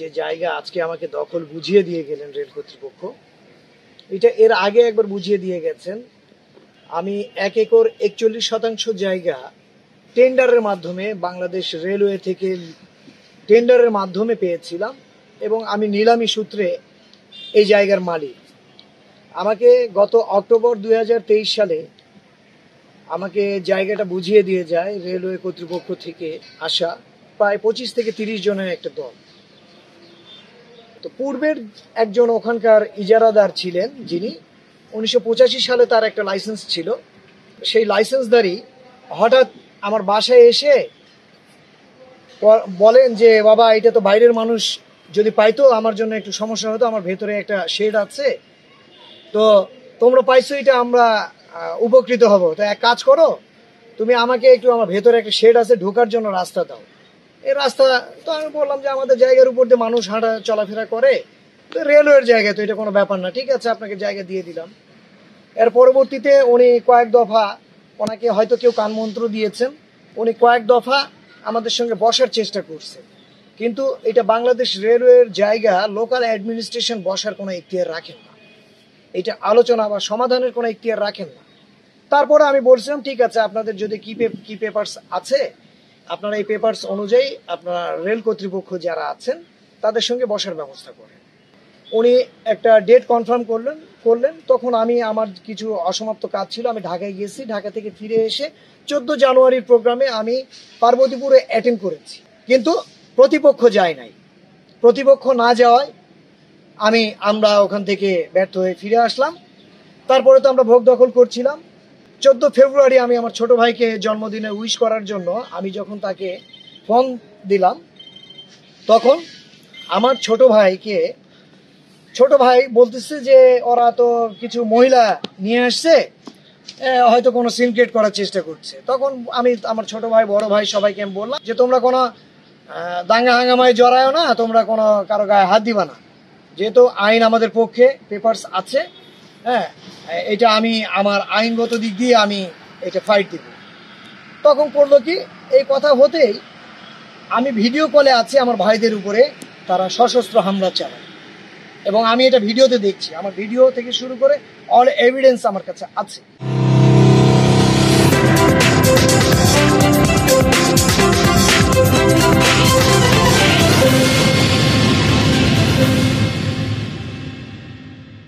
যে জায়গা আজকে আমাকে দখল বুঝিয়ে দিয়ে গেলেন রেল কর্তৃপক্ষ, এটা এর আগে একবার বুঝিয়ে দিয়ে গেছেন। আমি 1 একর 41% জায়গা টেন্ডারের মাধ্যমে বাংলাদেশ রেলওয়ে থেকে টেন্ডারের মাধ্যমে পেয়েছিলাম এবং আমি নিলামি সূত্রে এই জায়গার মালিক। আমাকে গত অক্টোবর 2023 সালে আমাকে জায়গাটা বুঝিয়ে দিয়ে যায় রেলওয়ে কর্তৃপক্ষ থেকে আসা প্রায় 25 থেকে 30 জনের একটা দল। তো পূর্বের একজন ওখানকার ইজারাদার ছিলেন, যিনি 1985 সালে তার একটা লাইসেন্স ছিল। সেই লাইসেন্সদারি হঠাৎ আমার বাসায় এসে বলেন যে, বাবা এটা তো বাইরের মানুষ যদি পাইতো আমার জন্য একটু সমস্যা হতো, আমার ভেতরে একটা শেড আছে, তো তোমরা পাইছো, এটা আমরা উপকৃত হব। তো এক কাজ করো, তুমি আমাকে একটু আমার ভেতরে একটা শেড আছে, ঢোকার জন্য রাস্তা দাও। এই রাস্তা তো আমি বললাম যে আমাদের জায়গার উপর দিয়ে মানুষ হাঁটা চলাফেরা করে, তো রেলওয়ের জায়গা, তো এটা কোনো ব্যাপার না, ঠিক আছে আপনাকে জায়গা দিয়ে দিলাম। এর পরবর্তীতে উনি কয়েক দফা, ওনাকে হয়তো কেউ কানমন্ত্র দিয়েছেন, উনি কয়েক দফা আমাদের সঙ্গে বসার চেষ্টা করছে, কিন্তু এটা বাংলাদেশ রেলওয়ের জায়গা, লোকাল অ্যাডমিনিস্ট্রেশন বসার কোনো ইখতিয়ার রাখেন না, এটা আলোচনা বা সমাধানের কোনো ইখতিয়ার রাখেন না। তারপরে আমি বলছিলাম ঠিক আছে, আপনাদের যদি কি পেপারস আছে, আপনারা এই পেপারস অনুযায়ী আপনারা রেল কর্তৃপক্ষ যারা আছেন তাদের সঙ্গে বসার ব্যবস্থা করেন। উনি একটা ডেট কনফার্ম করলেন। তখন আমি আমার কিছু অসমাপ্ত কাজ ছিল, আমি ঢাকায় গিয়েছি। ঢাকা থেকে ফিরে এসে 14 জানুয়ারির প্রোগ্রামে আমি পার্বতীপুরে অ্যাটেন্ড করেছি, কিন্তু প্রতিপক্ষ যায় নাই। প্রতিপক্ষ না যাওয়ায় আমরা ওখান থেকে ব্যর্থ হয়ে ফিরে আসলাম। তারপরে তো আমরা ভোগ দখল করছিলাম। 14 ফেব্রুয়ারি আমি আমার ছোট ভাইকে জন্মদিনে উইশ করার জন্য আমি যখন তাকে ফোন দিলাম, তখন আমার ছোট ভাই বলতেছে যে ওরা তো কিছু মহিলা নিয়ে আসছে, হয়তো কোনো সিন ক্রিয়েট করার চেষ্টা করছে। তখন আমি আমার ছোট ভাই, বড় ভাই সবাইকে আমি বললাম যে তোমরা কোনো দাঙ্গা হাঙ্গামায় জড়ায়ও না, তোমরা কোনো কারো গায়ে হাত দিবা না, যেহেতু আইন আমাদের পক্ষে, পেপারস আছে, হ্যাঁ, এটা আমি আমার আইনগত দিক দিয়ে আমি এটা ফাইট দিব। তখন করলো কি, এই কথা হতেই আমি ভিডিও কলে আছি আমার ভাইদের উপরে তারা সশস্ত্র হামলা চালায়, এবং আমি এটা ভিডিওতে দেখছি, আমার ভিডিও থেকে শুরু করে অল এভিডেন্স আমার কাছে আছে।